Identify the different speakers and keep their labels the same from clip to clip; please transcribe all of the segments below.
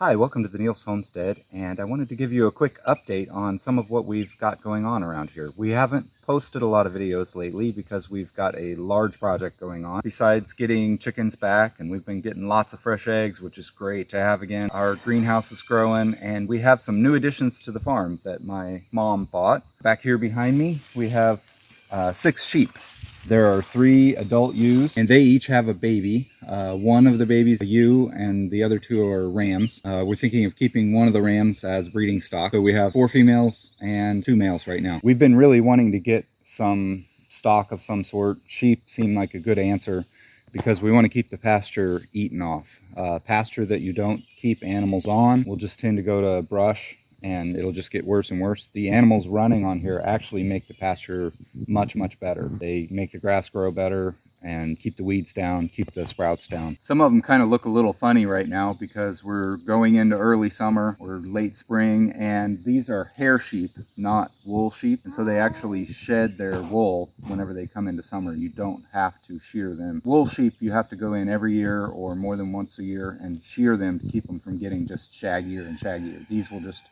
Speaker 1: Hi, welcome to the Neil's Homestead, and I wanted to give you a quick update on some of what we've got going on around here. We haven't posted a lot of videos lately because we've got a large project going on. Besides getting chickens back, and we've been getting lots of fresh eggs, which is great to have again. Our greenhouse is growing, and we have some new additions to the farm that my mom bought. Back here behind me, we have 6 sheep. There are 3 adult ewes, and they each have a baby. One of the babies is a ewe, and the other 2 are rams. We're thinking of keeping one of the rams as breeding stock. So we have 4 females and 2 males right now. We've been really wanting to get some stock of some sort. Sheep seem like a good answer because we want to keep the pasture eaten off. Pasture that you don't keep animals on will just tend to go to brush, and it'll just get worse and worse. The animals running on here actually make the pasture much better. They make the grass grow better and keep the weeds down, keep the sprouts down. Some of them kind of look a little funny right now because we're going into early summer or late spring, and these are hair sheep, not wool sheep, and so they actually shed their wool whenever they come into summer. You don't have to shear them. Wool sheep, you have to go in every year or more than once a year and shear them to keep them from getting just shaggier and shaggier. These will just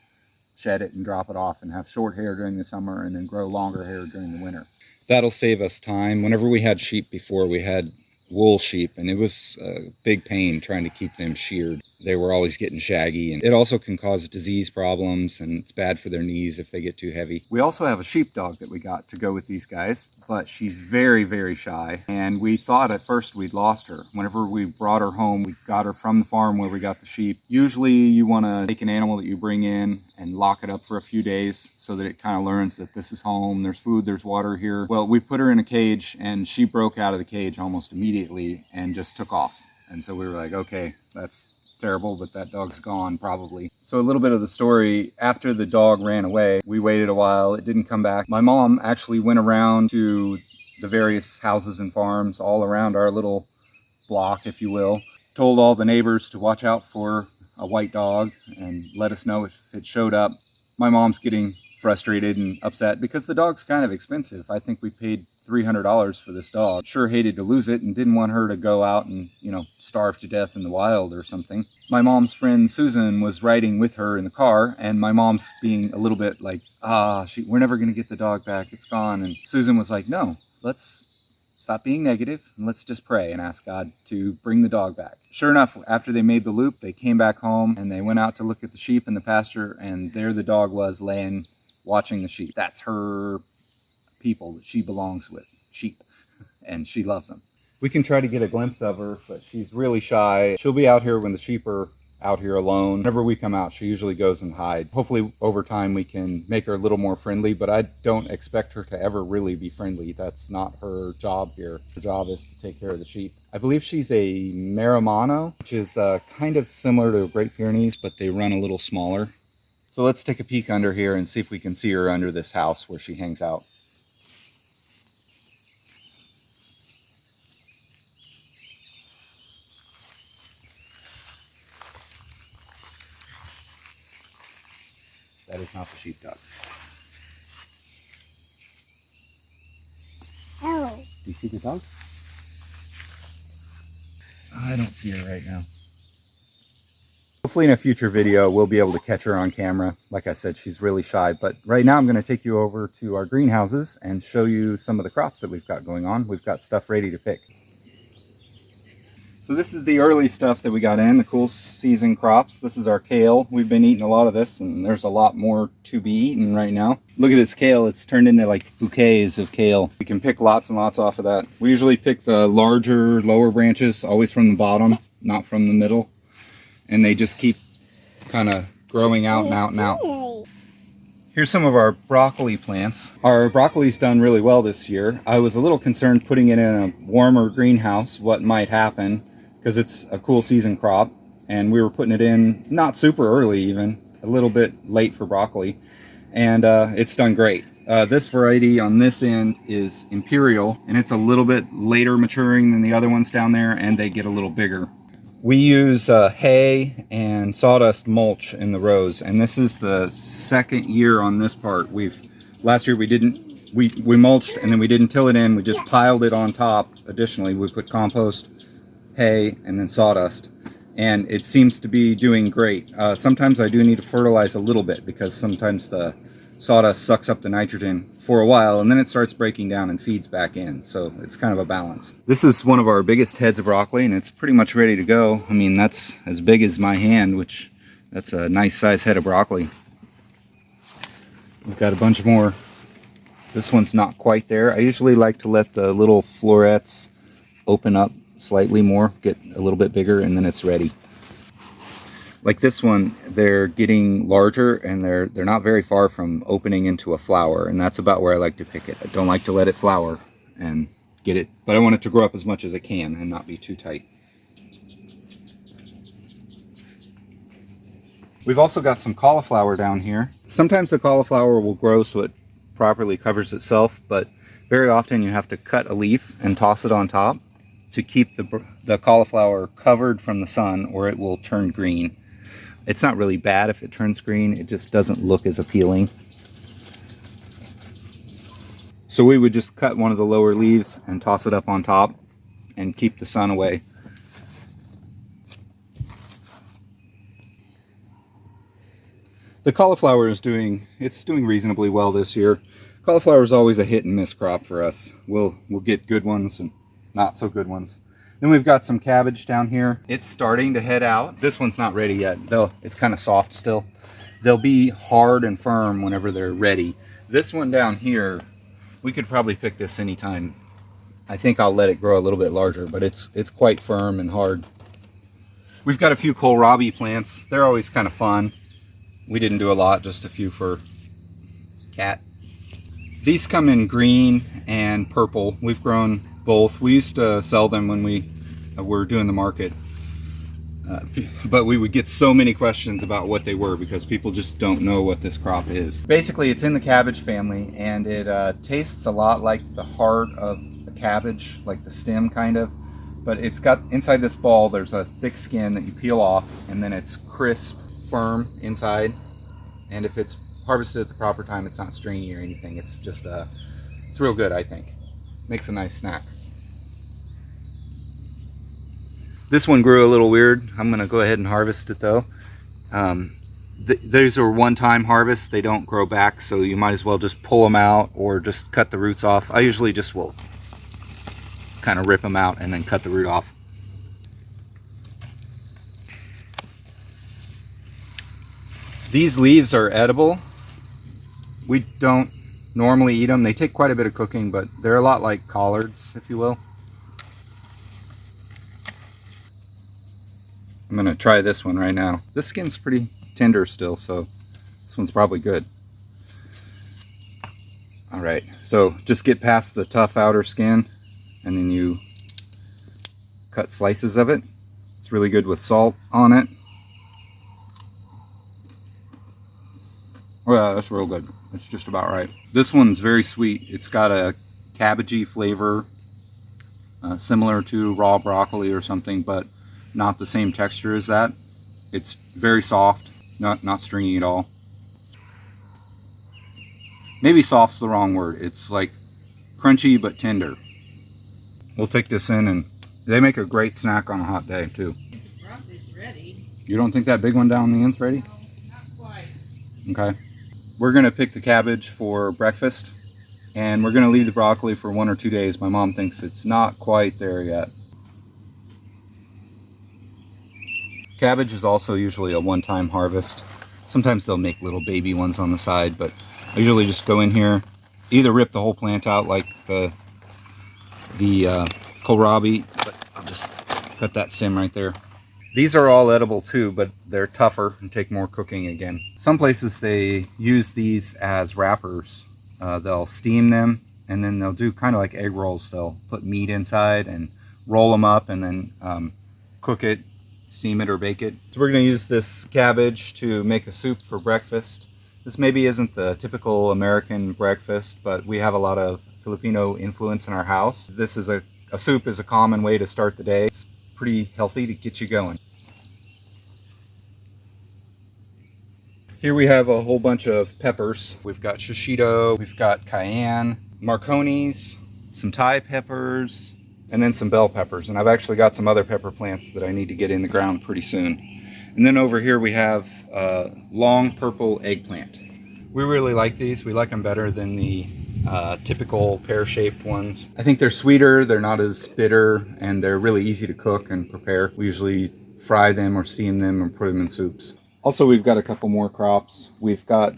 Speaker 1: shed it and drop it off and have short hair during the summer and then grow longer hair during the winter. That'll save us time. Whenever we had sheep before, we had wool sheep, and it was a big pain trying to keep them sheared. They were always getting shaggy, and it also can cause disease problems, and it's bad for their knees if they get too heavy. We also have a sheepdog that we got to go with these guys, but she's very shy, and we thought at first we'd lost her. Whenever we brought her home, we got her from the farm where we got the sheep. Usually you want to take an animal that you bring in and lock it up for a few days so that it kind of learns that this is home, there's food, there's water here. Well, we put her in a cage, and she broke out of the cage almost immediately and just took off. And so we were like, okay, that's terrible, but that dog's gone probably. So a little bit of the story: after the dog ran away, we waited a while, it didn't come back. My mom actually went around to the various houses and farms all around our little block, if you will, told all the neighbors to watch out for a white dog and let us know if it showed up. My mom's getting frustrated and upset because the dog's kind of expensive. I think we paid $300 for this dog. Sure hated to lose it and didn't want her to go out and, starve to death in the wild or something. My mom's friend Susan was riding with her in the car, and my mom's being a little bit like, we're never going to get the dog back. It's gone. And Susan was like, no, let's stop being negative and let's just pray and ask God to bring the dog back. Sure enough, after they made the loop, they came back home and they went out to look at the sheep in the pasture, and there the dog was laying, watching the sheep. That's her people that she belongs with, sheep, and she loves them. We can try to get a glimpse of her, but she's really shy. She'll be out here when the sheep are out here alone. Whenever we come out, she usually goes and hides. Hopefully over time we can make her a little more friendly, but I don't expect her to ever really be friendly. That's not her job here. Her job is to take care of the sheep. I believe she's a Marimano, which is kind of similar to Great Pyrenees, but they run a little smaller. So let's take a peek under here and see if we can see her under this house where she hangs out. That is not the sheepdog.
Speaker 2: Oh.
Speaker 1: Do you see the dog? I don't see her right now. Hopefully in a future video we'll be able to catch her on camera. Like I said, she's really shy, but right now I'm going to take you over to our greenhouses and show you some of the crops that we've got going on. We've got stuff ready to pick. So this is the early stuff that we got in, the cool season crops. This is our kale. We've been eating a lot of this, and there's a lot more to be eaten right now. Look at this kale. It's turned into like bouquets of kale. We can pick lots and lots off of that. We usually pick the larger, lower branches, always from the bottom, not from the middle. And they just keep kind of growing out and out and out. Here's some of our broccoli plants. Our broccoli's done really well this year. I was a little concerned putting it in a warmer greenhouse, what might happen, because it's a cool season crop, and we were putting it in not super early, even a little bit late for broccoli, and it's done great. This variety on this end is Imperial, and it's a little bit later maturing than the other ones down there, and they get a little bigger. We use hay and sawdust mulch in the rows, and this is the second year on this part. Last year we mulched, and then we didn't till it in. We just piled it on top. Additionally, we put compost, hay, and then sawdust. and it seems to be doing great. Sometimes I do need to fertilize a little bit because sometimes the sawdust sucks up the nitrogen for a while and then it starts breaking down and feeds back in, so it's kind of a balance. This is one of our biggest heads of broccoli and it's pretty much ready to go. I mean, that's as big as my hand, which that's a nice size head of broccoli. We've got a bunch more. This one's not quite there. I usually like to let the little florets open up slightly more, get a little bit bigger, and then it's ready. Like this one, they're getting larger and they're not very far from opening into a flower, and that's about where I like to pick it. I don't like to let it flower and get it, but I want it to grow up as much as it can and not be too tight. We've also got some cauliflower down here. Sometimes the cauliflower will grow so it properly covers itself, but very often you have to cut a leaf and toss it on top to keep the cauliflower covered from the sun, or it will turn green. It's not really bad if it turns green, it just doesn't look as appealing. So we would just cut one of the lower leaves and toss it up on top and keep the sun away. The cauliflower is doing reasonably well this year. Cauliflower is always a hit and miss crop for us. We'll get good ones and not so good ones. Then we've got some cabbage down here. It's starting to head out. This one's not ready yet, though it's kind of soft still. They'll be hard and firm whenever they're ready. This one down here, we could probably pick this anytime. I think I'll let it grow a little bit larger, but it's quite firm and hard. We've got a few kohlrabi plants. They're always kind of fun. We didn't do a lot, just a few for cat. These come in green and purple. We've grown both. We used to sell them when we were doing the market, but we would get so many questions about what they were because people just don't know what this crop is. Basically, it's in the cabbage family, and it tastes a lot like the heart of the cabbage, like the stem kind of, but it's got inside this ball, there's a thick skin that you peel off, and then it's crisp, firm inside, and if it's harvested at the proper time, it's not stringy or anything. It's just it's real good, I think. Makes a nice snack. This one grew a little weird. I'm gonna go ahead and harvest it though. These are one-time harvests. They don't grow back, so you might as well just pull them out or just cut the roots off. I usually just will kind of rip them out and then cut the root off. These leaves are edible. We don't normally eat them. They take quite a bit of cooking, but they're a lot like collards, if you will. I'm gonna try this one right now. This skin's pretty tender still, so this one's probably good. All right, so just get past the tough outer skin and then you cut slices of it. It's really good with salt on it. Oh yeah, that's real good. That's just about right. This one's very sweet. It's got a cabbagey flavor, similar to raw broccoli or something, but not the same texture as that. It's very soft, not stringy at all. Maybe soft's the wrong word. It's like crunchy but tender. We'll take this in, and they make a great snack on a hot day too.
Speaker 2: The broccoli's ready.
Speaker 1: You don't think that big one down the end's ready?
Speaker 2: No, not quite.
Speaker 1: Okay. We're gonna pick the cabbage for breakfast, and we're gonna leave the broccoli for 1 or 2 days. My mom thinks it's not quite there yet. Cabbage is also usually a one-time harvest. Sometimes they'll make little baby ones on the side, but I usually just go in here, either rip the whole plant out like the kohlrabi, but I'll just cut that stem right there. These are all edible too, but they're tougher and take more cooking again. Some places they use these as wrappers. They'll steam them, and then they'll do kind of like egg rolls. They'll put meat inside and roll them up and then cook it, steam it or bake it. So we're gonna use this cabbage to make a soup for breakfast. This maybe isn't the typical American breakfast, but we have a lot of Filipino influence in our house. This is a soup is a common way to start the day. It's pretty healthy to get you going. Here we have a whole bunch of peppers. We've got shishito, we've got cayenne, marconis, some Thai peppers, and then some bell peppers. And I've actually got some other pepper plants that I need to get in the ground pretty soon. And then over here we have long purple eggplant. We really like these. We like them better than the typical pear-shaped ones. I think they're sweeter, they're not as bitter, and they're really easy to cook and prepare. We usually fry them or steam them or put them in soups. Also, we've got a couple more crops. We've got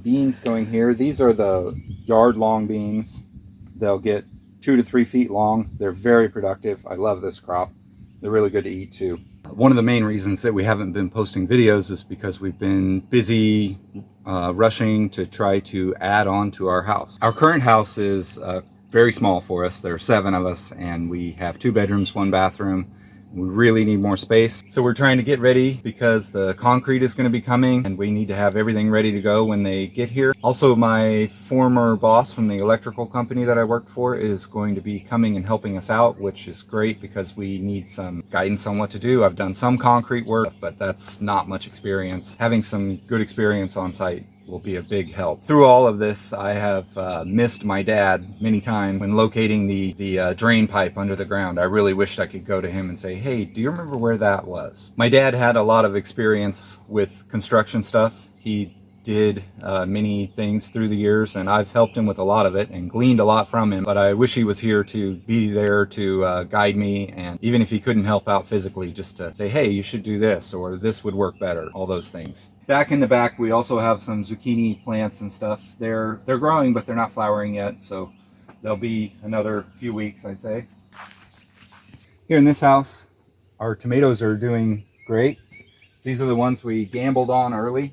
Speaker 1: beans going here. These are the yard-long beans. They'll get 2 to 3 feet long. They're very productive. I love this crop. They're really good to eat too. One of the main reasons that we haven't been posting videos is because we've been busy rushing to try to add on to our house. Our current house is very small for us. There are 7 of us, and we have 2 bedrooms, 1 bathroom. We really need more space. So we're trying to get ready because the concrete is going to be coming and we need to have everything ready to go when they get here. Also, my former boss from the electrical company that I worked for is going to be coming and helping us out, which is great because we need some guidance on what to do. I've done some concrete work, but that's not much experience. Having some good experience on site will be a big help. Through all of this, I have missed my dad many times when locating the drain pipe under the ground. I really wished I could go to him and say, hey, do you remember where that was? My dad had a lot of experience with construction stuff. He did many things through the years, and I've helped him with a lot of it and gleaned a lot from him, but I wish he was here to be there to guide me, and even if he couldn't help out physically, just to say, hey, you should do this, or this would work better, all those things. Back in the back, we also have some zucchini plants and stuff. They're growing, but they're not flowering yet, so they'll be another few weeks, I'd say. Here in this house, our tomatoes are doing great. These are the ones we gambled on early,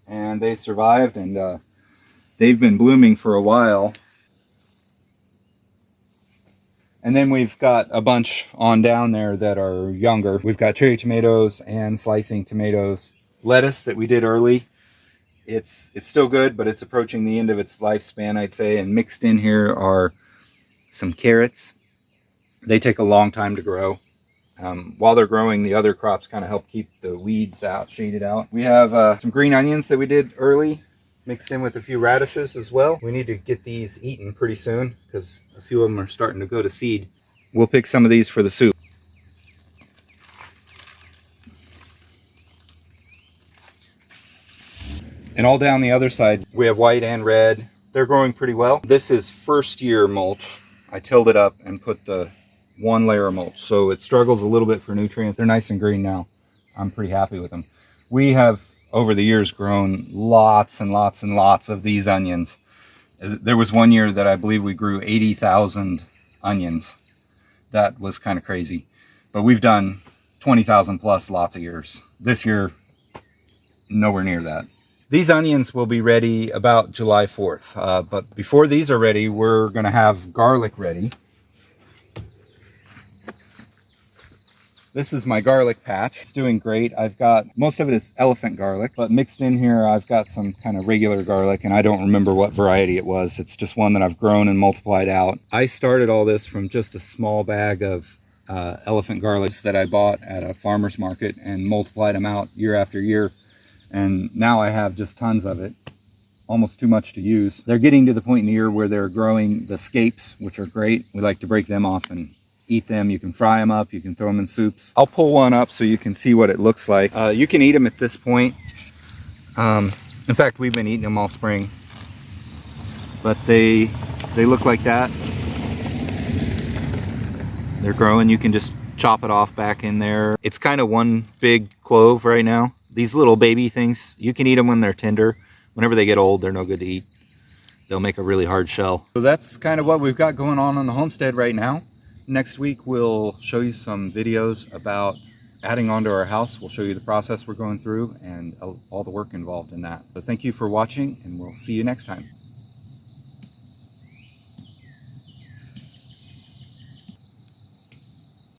Speaker 1: and they survived, and they've been blooming for a while. And then we've got a bunch on down there that are younger. We've got cherry tomatoes and slicing tomatoes. Lettuce that we did early, it's still good, but it's approaching the end of its lifespan, I'd say. And mixed in here are some carrots. They take a long time to grow. While they're growing, the other crops kind of help keep the weeds out, shaded out. We have some green onions that we did early, mixed in with a few radishes as well. We need to get these eaten pretty soon because a few of them are starting to go to seed. We'll pick some of these for the soup. And all down the other side, we have white and red. They're growing pretty well. This is first year mulch. I tilled it up and put the 1 layer of mulch, so it struggles a little bit for nutrients. They're nice and green now. I'm pretty happy with them. We have over the years grown lots and lots and lots of these onions. There was one year that I believe we grew 80,000 onions. That was kind of crazy, but we've done 20,000 plus lots of years. This year, nowhere near that. These onions will be ready about July 4th, but before these are ready, we're going to have garlic ready. This is my garlic patch. It's doing great. I've got, most of it is elephant garlic, but mixed in here I've got some kind of regular garlic, and I don't remember what variety it was. It's just one that I've grown and multiplied out. I started all this from just a small bag of elephant garlics that I bought at a farmer's market and multiplied them out year after year. And now I have just tons of it, almost too much to use. They're getting to the point in the year where they're growing the scapes, which are great. We like to break them off and eat them. You can fry them up, you can throw them in soups. I'll pull one up so you can see what it looks like. You can eat them at this point. In fact, we've been eating them all spring. But they look like that. They're growing. You can just chop it off back in there. It's kind of one big clove right now. These little baby things, you can eat them when they're tender. Whenever they get old, they're no good to eat. They'll make a really hard shell. So that's kind of what we've got going on the homestead right now. Next week, we'll show you some videos about adding on to our house. We'll show you the process we're going through and all the work involved in that. So thank you for watching, and we'll see you next time.